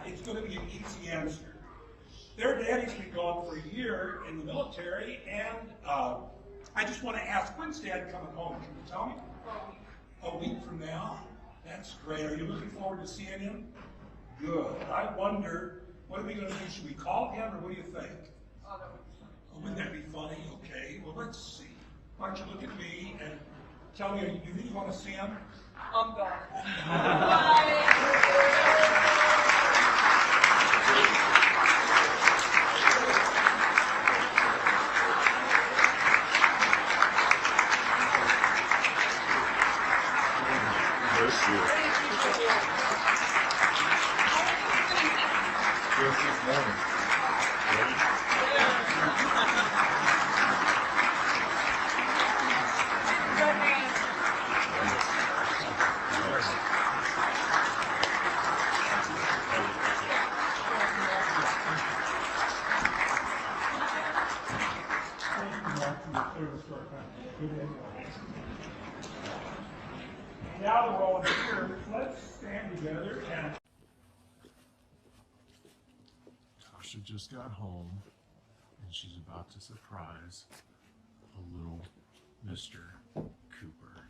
It's going to be an easy answer. Their daddy's been gone for a year in the military, and I just want to ask, when's Dad coming home? Can you tell me? A week from now? That's great. Are you looking forward to seeing him? Good. I wonder, what are we going to do? Should we call him, or what do you think? Oh, wouldn't that be funny? Okay, well, let's see. Why don't you look at me and tell me, you really want to see him? I'm gone. Now that we're all here, let's stand together and... Tasha just got home, and she's about to surprise a little Mr. Cooper.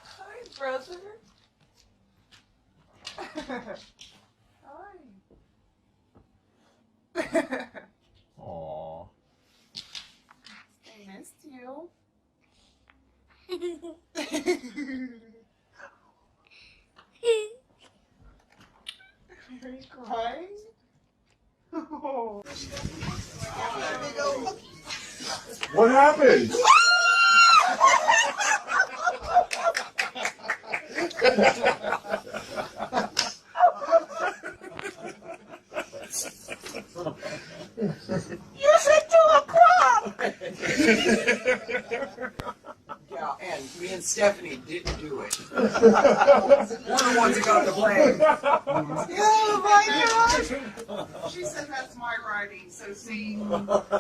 Hi, brother. Hi. Aww. I missed you. Are you crying? Oh. What happened? You should do a prom! Yeah, and me and Stephanie didn't do it. We're the ones who got the blame. Oh my gosh! She said that's my writing, so see,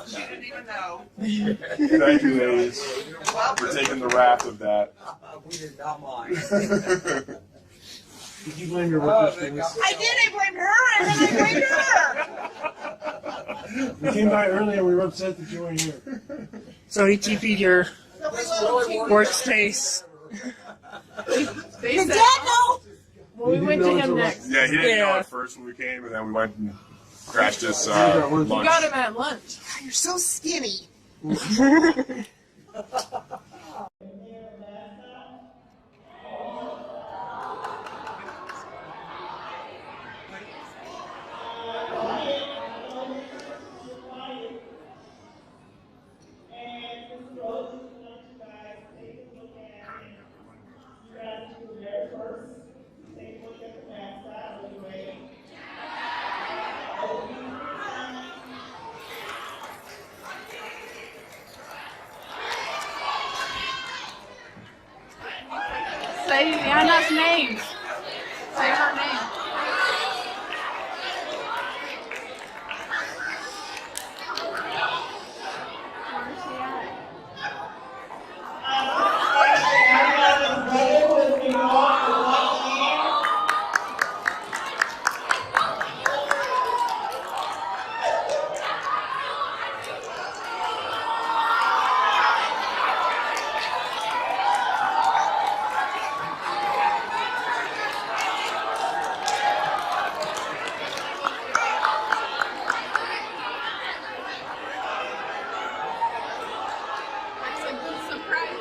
she didn't even know. Thank you, ladies, for taking the wrath of that. We did not mind. Did you blame your workers for this? I did, I blamed her, and then I blamed her! We came by early and we were upset that you weren't here. So he TP'd your workspace. They said, Well, we went to him next. Yeah, he didn't know Yeah. at first when we came, and then we went and crashed this You lunch. got him at lunch. You're so skinny. Say Anna's name. Say her name. Where's she at? That's a good surprise.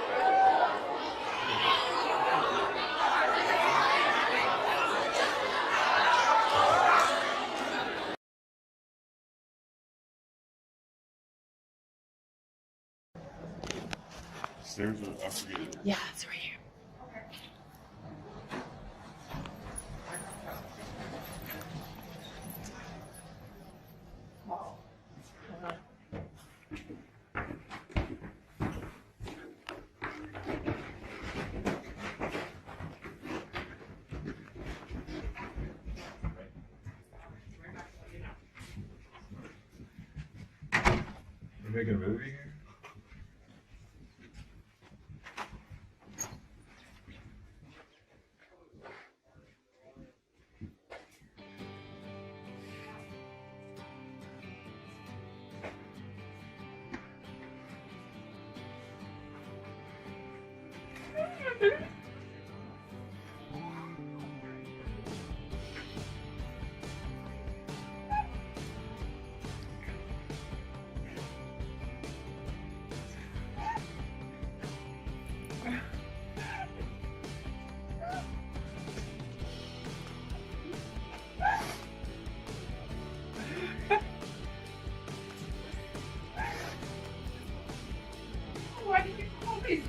Stairs, I forget it. Yeah, it's right here. We're making a movie here? Why did you call me?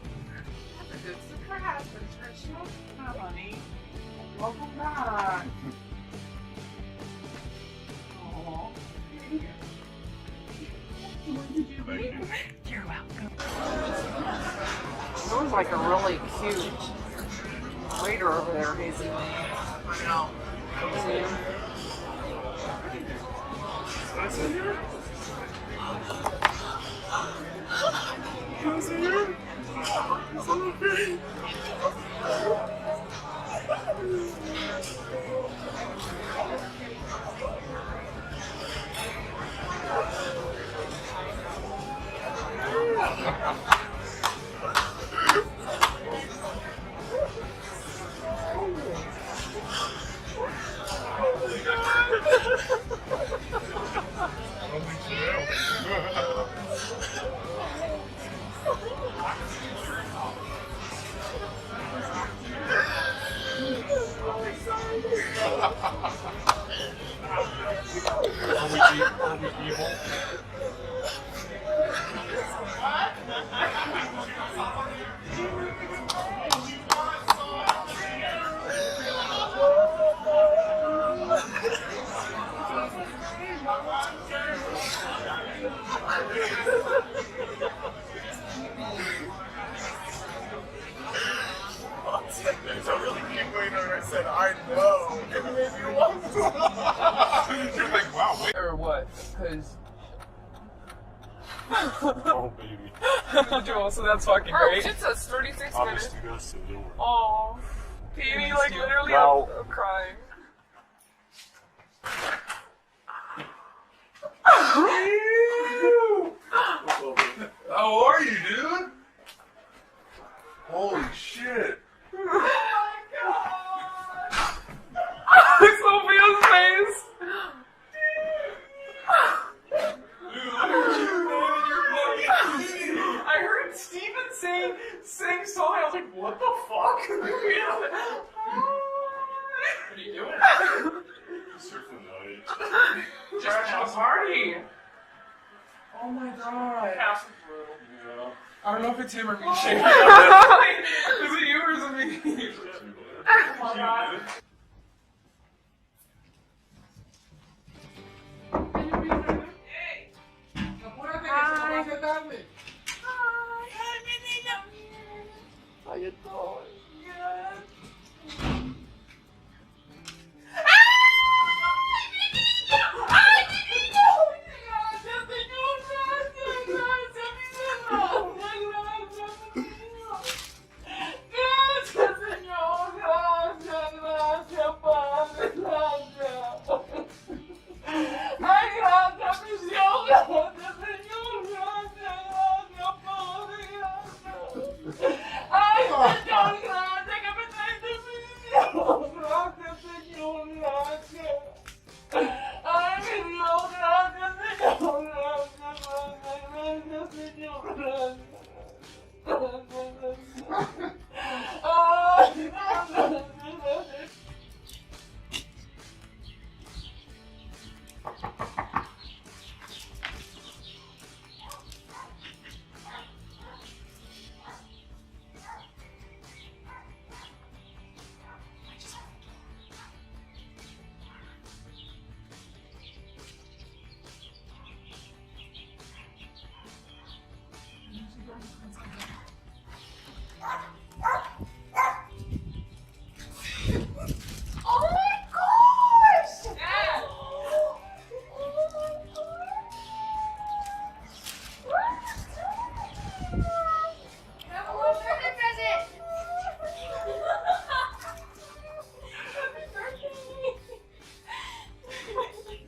That's a good surprise, Patricia. Hi, honey. Welcome back. Aw. When did you leave? You're welcome. There was like a really cute waiter over there, Hazy. I know. See him? I really can't wait. I said, I know. It made me laugh. You're like, wow, wait. Or what? Because. Oh, baby. Joel, so that's fucking Oh, great. it says 36 I'll minutes. just do this and do it. Oh, Petey, like literally, Now- I'm crying. What are you doing? Surfing night. Just at a party. Oh my god. Yeah. I don't know if it's him or me. Is it you or is it me? Oh my god. How you doing?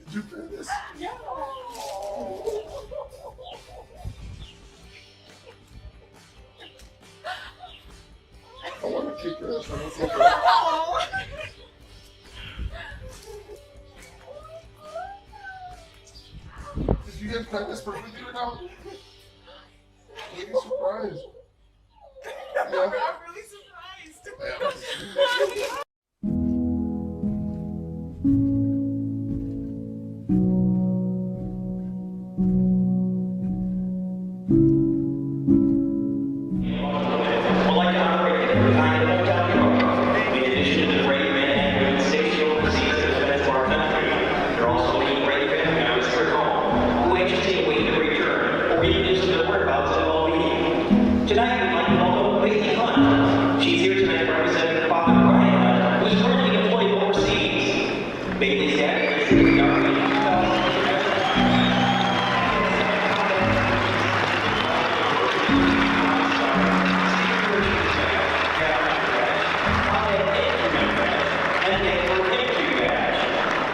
Did you play this? I want to kick your ass. Did you guys plan this perfectly or not? Maybe surprised. Yeah. I'm really surprised. Tonight, we'd like to welcome Bailey Hunt. She's here tonight representing her father, Brian Hunt, who's currently employed overseas. Bailey's dad is the Army.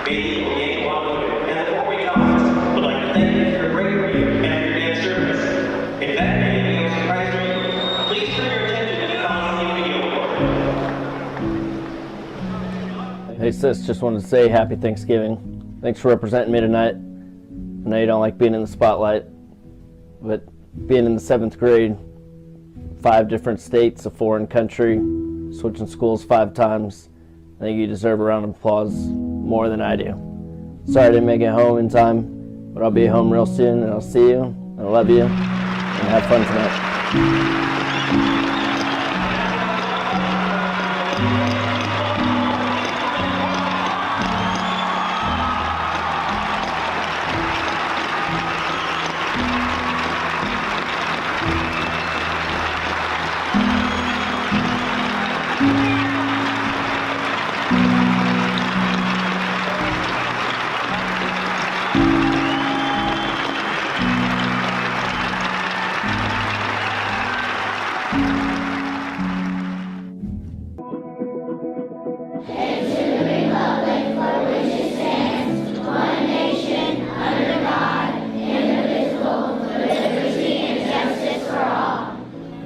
Bailey will gain a lot of and the Fort Wayne Conference would like to thank you for your bravery and your dance service. If that made anything else surprise you, please turn your attention to the following video report. Hey sis, just wanted to say happy Thanksgiving. Thanks for representing me tonight. I know you don't like being in the spotlight, but being in the 7th grade, 5 different states, a foreign country, switching schools 5 times, I think you deserve a round of applause more than I do. Sorry I didn't make it home in time, but I'll be home real soon, and I'll see you, and I love you, and have fun tonight.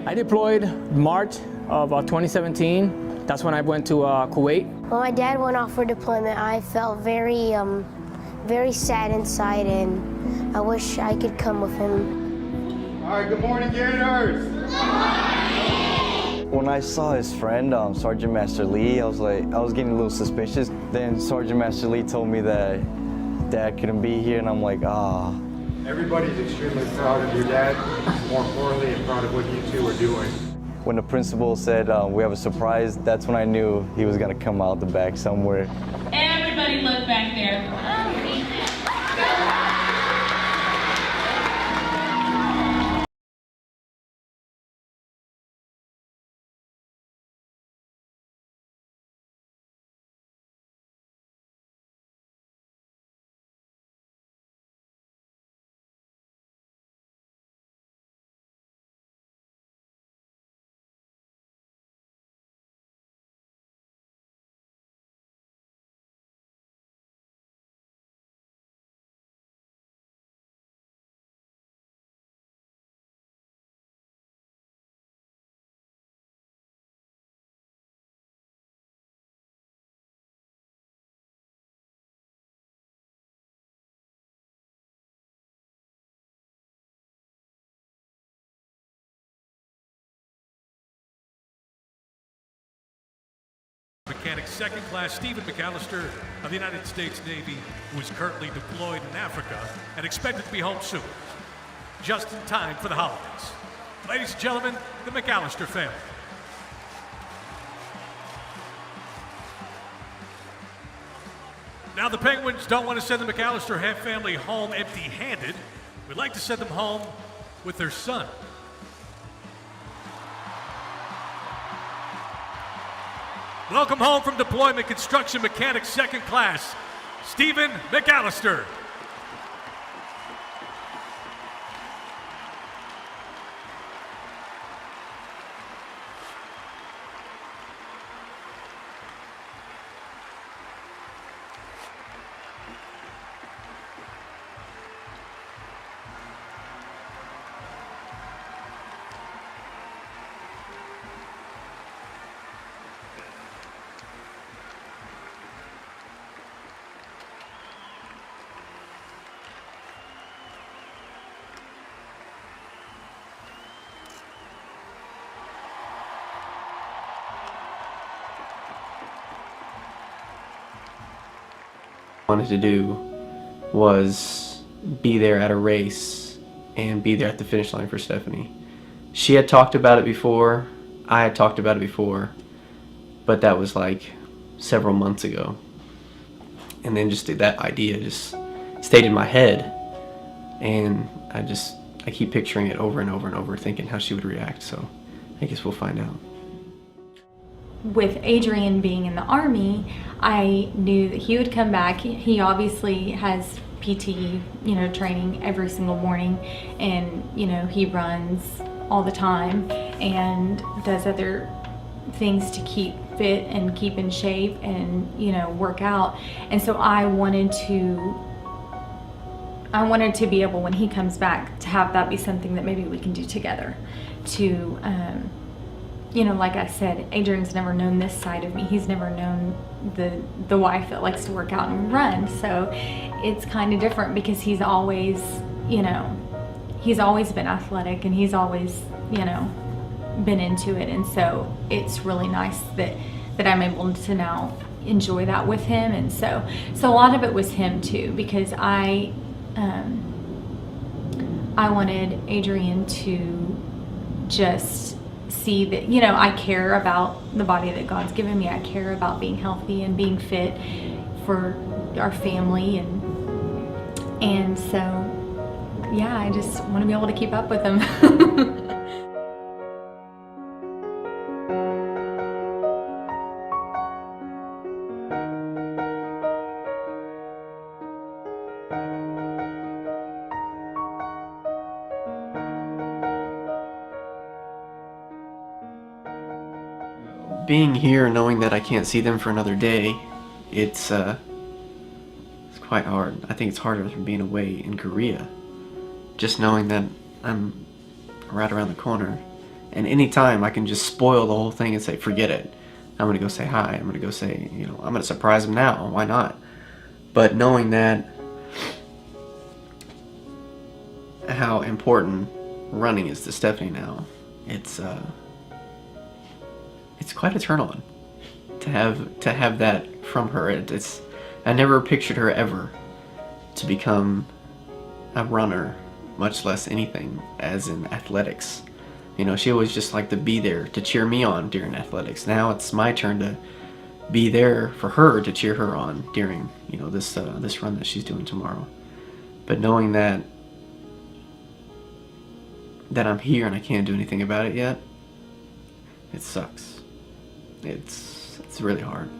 I deployed March of 2017. That's when I went to Kuwait. When my dad went off for deployment, I felt very sad inside, and I wish I could come with him. All right, good morning, Gators. Good morning. When I saw his friend, Sergeant Master Lee, I was getting a little suspicious. Then Sergeant Master Lee told me that Dad couldn't be here, and I'm like, ah. Everybody's extremely proud of your dad, more importantly, and proud of what you two are doing. When the principal said we have a surprise, that's when I knew he was gonna come out the back somewhere. Everybody look back there. Mechanic Second Class Stephen McAllister of the United States Navy, who is currently deployed in Africa and expected to be home soon, just in time for the holidays. Ladies and gentlemen, the McAllister family. Now the Penguins don't want to send the McAllister family home empty-handed. We'd like to send them home with their son. Welcome home from deployment, Construction Mechanic Second Class, Stephen McAllister. Wanted to do was be there at a race and be there at the finish line for Stephanie. She had talked about it before, I had talked about it before, but that was like several months ago. And then just that idea just stayed in my head, and I keep picturing it over and over and over, thinking how she would react, so I guess we'll find out. With Adrian being in the Army, I knew that he would come back. He obviously has PT, training every single morning, and, he runs all the time and does other things to keep fit and keep in shape and, work out. And so I wanted to be able, when he comes back, to have that be something that maybe we can do together to, like I said, Adrian's never known this side of me. He's never known the wife that likes to work out and run. So it's kind of different because he's always, he's always been athletic, and he's always, been into it. And so it's really nice that I'm able to now enjoy that with him. And so a lot of it was him too, because I wanted Adrian to just see that, I care about the body that God's given me. I care about being healthy and being fit for our family, and so yeah, I just want to be able to keep up with him. Being here, knowing that I can't see them for another day, it's quite hard. I think it's harder than being away in Korea. Just knowing that I'm right around the corner, and anytime I can just spoil the whole thing and say, forget it. I'm gonna go say hi, I'm gonna go say, I'm gonna surprise them now, why not? But knowing that, how important running is to Stephanie now, it's quite a turn on to have that from her. I never pictured her ever to become a runner, much less anything as in athletics. You know, she always just liked to be there to cheer me on during athletics. Now it's my turn to be there for her, to cheer her on during, you know, this run that she's doing tomorrow. But knowing that I'm here and I can't do anything about it yet, it sucks. It's really hard.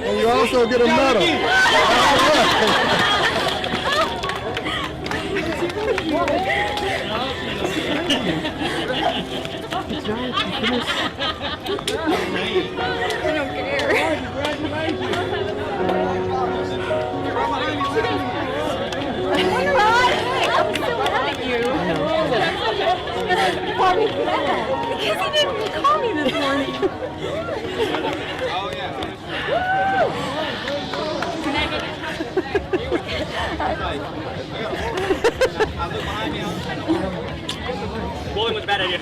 And you also get a medal. Because he didn't call me this morning. Bowling was a bad idea.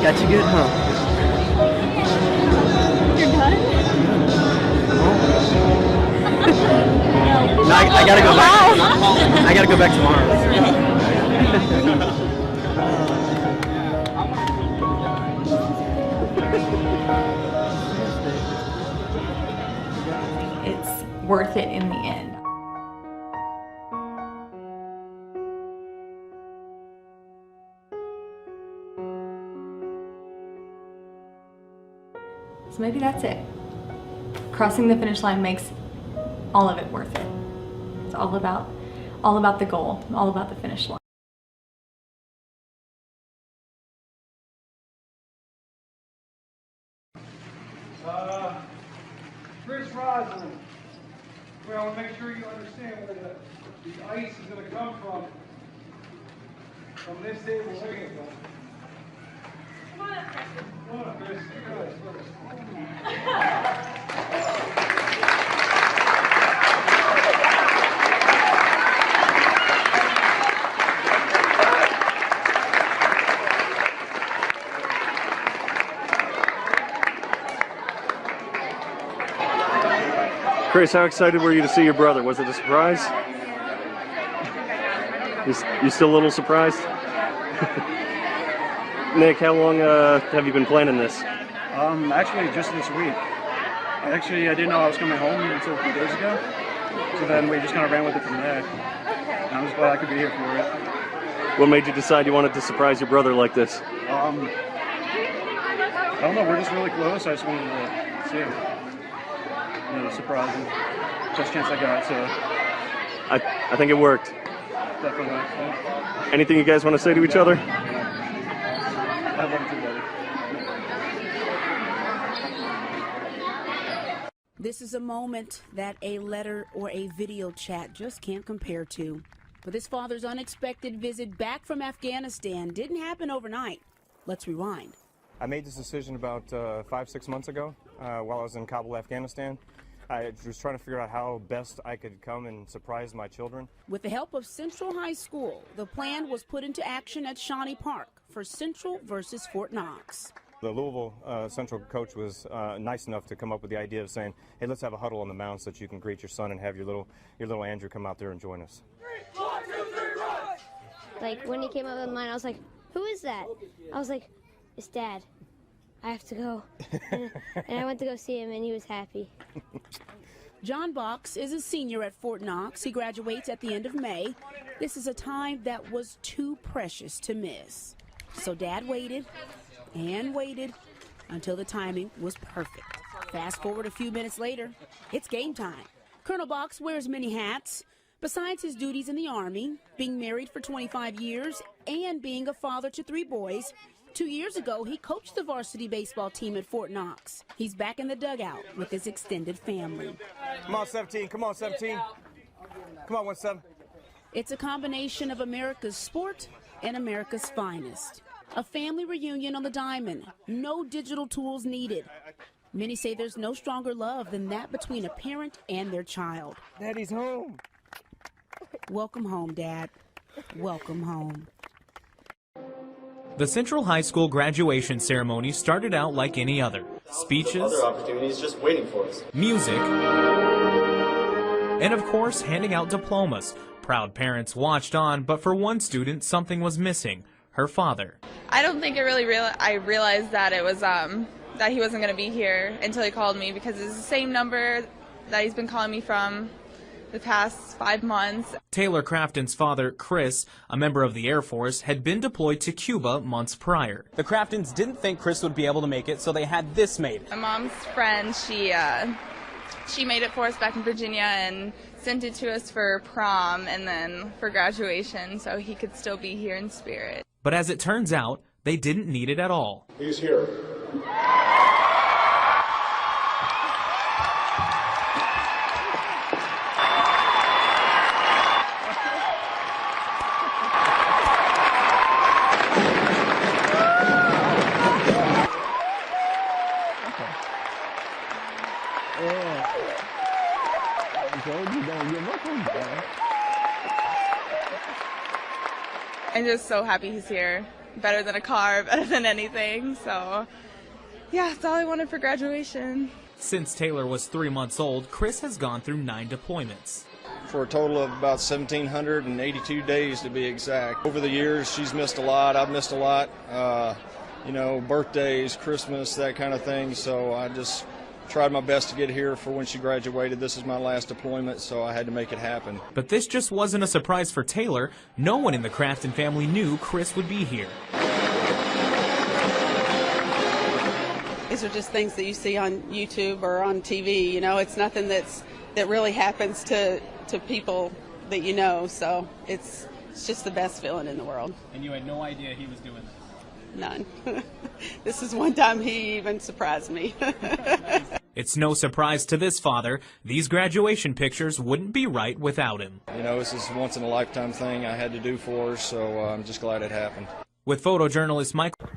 Got you good, huh? You're done? No, I gotta go back. I gotta go back tomorrow. It's worth it in the end. So maybe that's it. Crossing the finish line makes all of it worth it. It's all about the goal, all about the finish line. Chris Roslin. Well, make sure you understand where the ice is going to come from this table here. Come on up, Chris. Come on up, Chris. Chris, how excited were you to see your brother? Was it a surprise? You still a little surprised? Nick, how long have you been planning this? Actually, just this week. Actually, I didn't know I was coming home until a few days ago. So then we just kind of ran with it from there. And I'm just glad I could be here for it. What made you decide you wanted to surprise your brother like this? I don't know, we're just really close. I just wanted to see him. You know, surprise him. Best chance I got, so I think it worked. Definitely. Yeah. Anything you guys want to say to each other? I love you too, buddy. This is a moment that a letter or a video chat just can't compare to. But this father's unexpected visit back from Afghanistan didn't happen overnight. Let's rewind. I made this decision about 5-6 months ago while I was in Kabul, Afghanistan. I was trying to figure out how best I could come and surprise my children. With the help of Central High School, the plan was put into action at Shawnee Park for Central versus Fort Knox. The Louisville Central coach was nice enough to come up with the idea of saying, hey, let's have a huddle on the mound so that you can greet your son and have your little Andrew come out there and join us. Like, when he came up with mine, I was like, who is that? I was like, it's Dad. I have to go. And I went to go see him, and he was happy. John Box is a senior at Fort Knox. He graduates at the end of May. This is a time that was too precious to miss. So Dad waited and waited until the timing was perfect. Fast forward a few minutes later, it's game time. Colonel Box wears many hats. Besides his duties in the Army, being married for 25 years, and being a father to 3 boys, 2 years ago, he coached the varsity baseball team at Fort Knox. He's back in the dugout with his extended family. Come on, 17. Come on, 17. Come on, 1-7. It's a combination of America's sport and America's finest. A family reunion on the diamond. No digital tools needed. Many say there's no stronger love than that between a parent and their child. Daddy's home. Welcome home, Dad. Welcome home. The Central High School graduation ceremony started out like any other. Speeches, other opportunities just waiting for us. Music, and of course, handing out diplomas. Proud parents watched on, but for one student, something was missing. Her father. I don't think I realized that it was that he wasn't going to be here until he called me, because it's the same number that he's been calling me from the past 5 months. Taylor Crafton's father, Chris, a member of the Air Force, had been deployed to Cuba months prior. The Craftons didn't think Chris would be able to make it, so they had this made. My mom's friend, she made it for us back in Virginia and sent it to us for prom and then for graduation, so he could still be here in spirit. But as it turns out, they didn't need it at all. He's here. I'm just so happy he's here. Better than a car, better than anything. So, yeah, that's all I wanted for graduation. Since Taylor was 3 months old, Chris has gone through 9 deployments. For a total of about 1,782 days to be exact. Over the years, she's missed a lot. I've missed a lot. Birthdays, Christmas, that kind of thing. So I just tried my best to get here for when she graduated. This is my last deployment, so I had to make it happen. But this just wasn't a surprise for Taylor. No one in the Crafton family knew Chris would be here. These are just things that you see on YouTube or on TV. You know, it's nothing that really happens to people that you know. So it's just the best feeling in the world. And you had no idea he was doing this? None. This is one time he even surprised me. It's no surprise to this father. These graduation pictures wouldn't be right without him. You know, this is a once-in-a-lifetime thing I had to do for her, so I'm just glad it happened. With photojournalist Michael.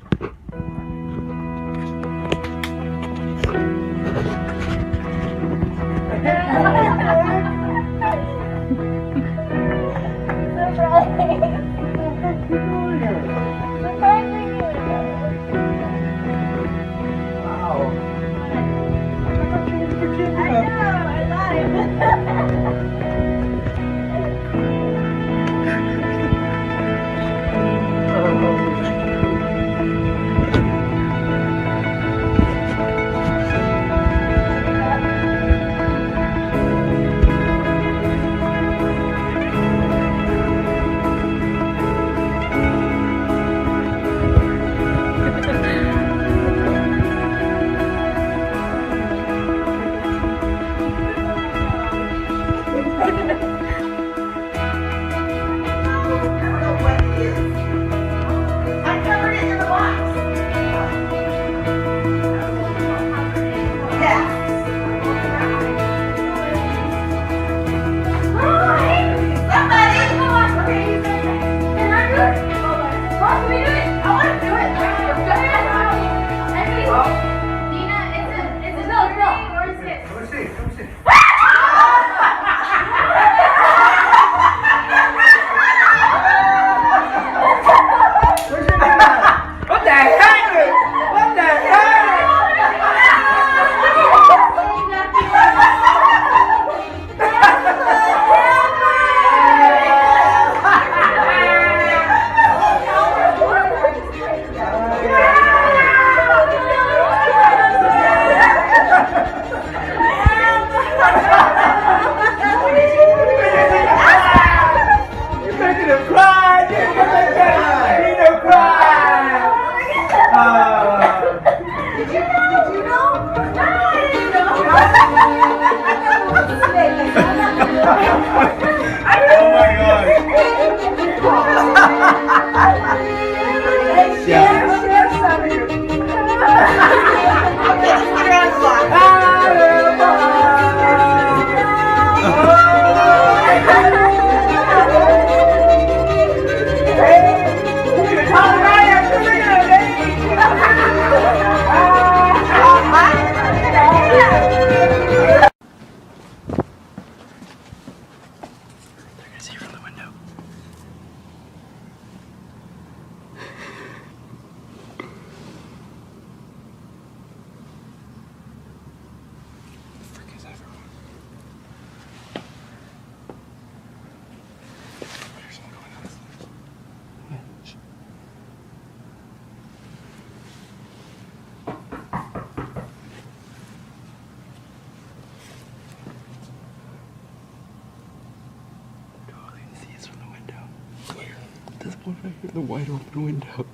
What if I hear the wide open window?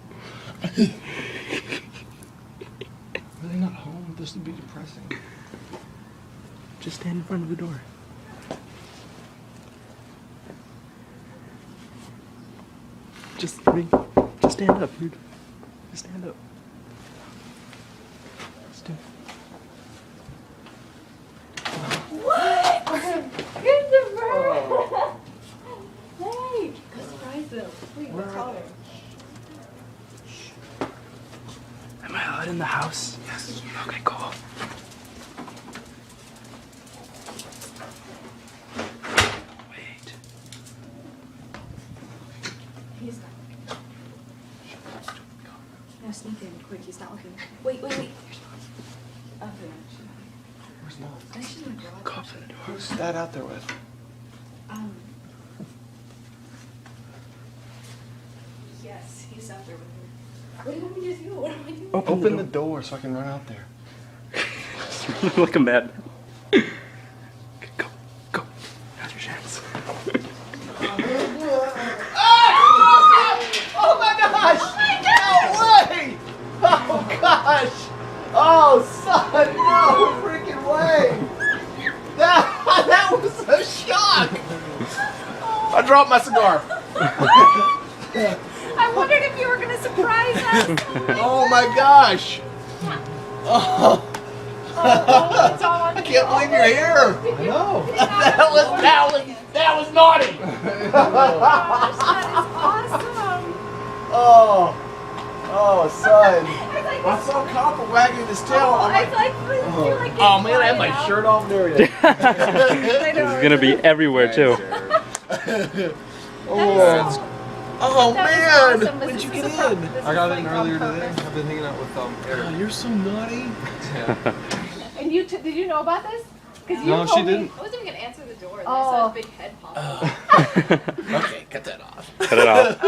Are they not home? This would be depressing. Just stand in front of the door. Just stand up, dude. Just stand up. Just do it. What? Christopher! Hey! Go surprise them. Wait, what's calling? Am I allowed in the house? Yes. Okay, cool. Wait. He's not looking. No, sneak in quick. He's not looking. Wait. Up there. Where's Mom? I think she's in the garage. Cops in the door. Who's that out there with? Yes, he's out there with her. What do you want me to do? What am I doing? Open the door so I can run out there. Looking bad. Go. Now's your chance. Oh my gosh! Oh my gosh! No way! Oh gosh! Oh son, no freaking way! That was a shock! I dropped my cigar. I wondered if you were going to surprise us. Oh my gosh! Oh. It's all on I can't believe you're here. I know. That was naughty. Gosh, that is awesome. Oh, son. I saw Copper wagging his tail. Oh man, I had my shirt off and everything. This is gonna be everywhere too. Oh man, awesome. when'd you get in? I got in earlier today. I've been hanging out with Eric. Oh, you're so naughty. And did you know about this? Because No, she didn't. I wasn't even gonna answer the door. Then I saw his big head pop. Okay, cut that off. Cut it off.